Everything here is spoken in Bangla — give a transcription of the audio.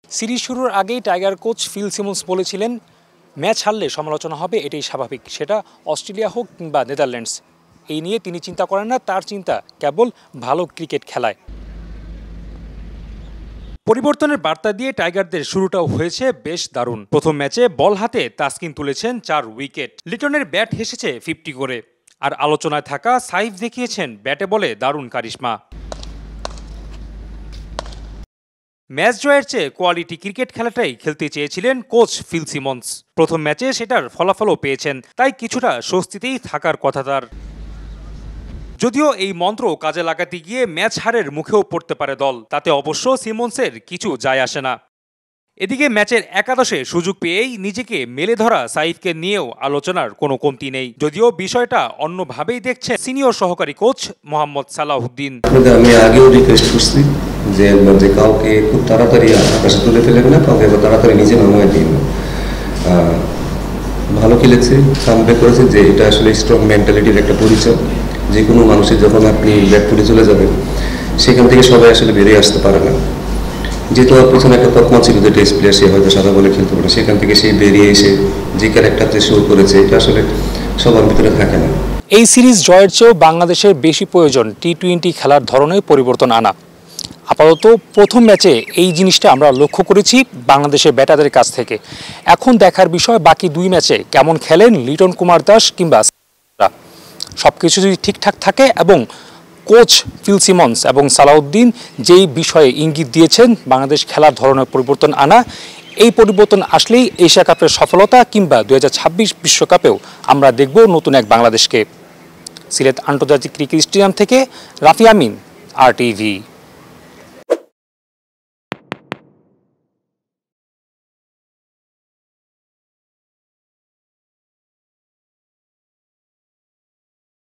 সিরিজ শুরুর আগেই টাইগার কোচ ফিল সিমন্স বলেছিলেন, ম্যাচ হারলে সমালোচনা হবে, এটাই স্বাভাবিক, সেটা অস্ট্রেলিয়া হোক কিংবা নেদারল্যান্ডস। এই নিয়ে তিনি চিন্তা করেন না, তার চিন্তা কেবল ভালো ক্রিকেট খেলায়। পরিবর্তনের বার্তা দিয়ে টাইগারদের শুরুটাও হয়েছে বেশ দারুণ। প্রথম ম্যাচে বল হাতে তাসকিন তুলেছেন 4 উইকেট। লিটনের ব্যাট হেসেছে 50 করে। আর আলোচনায় থাকা সাইফ দেখিয়েছেন ব্যাটে বলে দারুণ কারিশমা। ম্যাচ জয়ের চেয়ে কোয়ালিটি ক্রিকেট খেলাটাই খেলতে চেয়েছিলেন কোচ ফিল সিমন্স। প্রথম ম্যাচে সেটার ফলাফলও পেয়েছেন, তাই কিছুটা স্বস্তিতেই থাকার কথা তার। যদিও এই মন্ত্র কাজে লাগাতে গিয়ে ম্যাচ হারের মুখেও পড়তে পারে দল, তাতে অবশ্য সিমন্সের কিছু যায় আসে না। এদিকে ম্যাচের একাদশে সুযোগ পেয়েই নিজেকে মেলে ধরা সাইফকে নিয়েও আলোচনার কোনো কমতি নেই, যদিও বিষয়টা অন্যভাবেই দেখছে সিনিয়র সহকারী কোচ মোহাম্মদ সালাউদ্দিন। আমি আগেও রিকোয়েস্ট করছি যে কাউকে খুব তাড়াতাড়ি আকাশে তুলে ফেলবে না, কাউকে তাড়াতাড়ি নিজে নামায় দিন। ভালো খেলেছে, কামব্যাক করেছে, যে এটা আসলে স্ট্রং মেন্টালিটির একটা পরিচয়। যে কোনো মানুষের যখন আপনি ব্যাক করে চলে যাবেন, সেখান থেকে সবাই আসলে বেরিয়ে আসতে পারে না। যেহেতু ওর পিছনে একটা তকমা ছিল যে টেস্ট প্লেয়ার, সে হয়তো সাদা বলে খেলতে পারে, সেখান থেকে সে বেরিয়ে এসে যে ক্যারেক্টারটা শো করেছে, এটা আসলে সবার ভিতরে থাকে না। এই সিরিজ জয়ের চেয়েও বাংলাদেশের বেশি প্রয়োজন টি-20 খেলার ধরনে পরিবর্তন আনা। আপাতত প্রথম ম্যাচে এই জিনিসটা আমরা লক্ষ্য করেছি বাংলাদেশের ব্যাটারদের কাছ থেকে। এখন দেখার বিষয় বাকি 2 ম্যাচে কেমন খেলেন লিটন কুমার দাস কিংবা সবকিছু যদি ঠিকঠাক থাকে এবং কোচ ফিল সিমন্স এবং সালাউদ্দিন যেই বিষয়ে ইঙ্গিত দিয়েছেন বাংলাদেশ খেলার ধরনের পরিবর্তন আনা, এই পরিবর্তন আসলেই এশিয়া কাপের সফলতা কিংবা 2026 বিশ্বকাপেও আমরা দেখব নতুন এক বাংলাদেশকে। সিলেট আন্তর্জাতিক ক্রিকেট স্টেডিয়াম থেকে রাফি আমিন, RTV।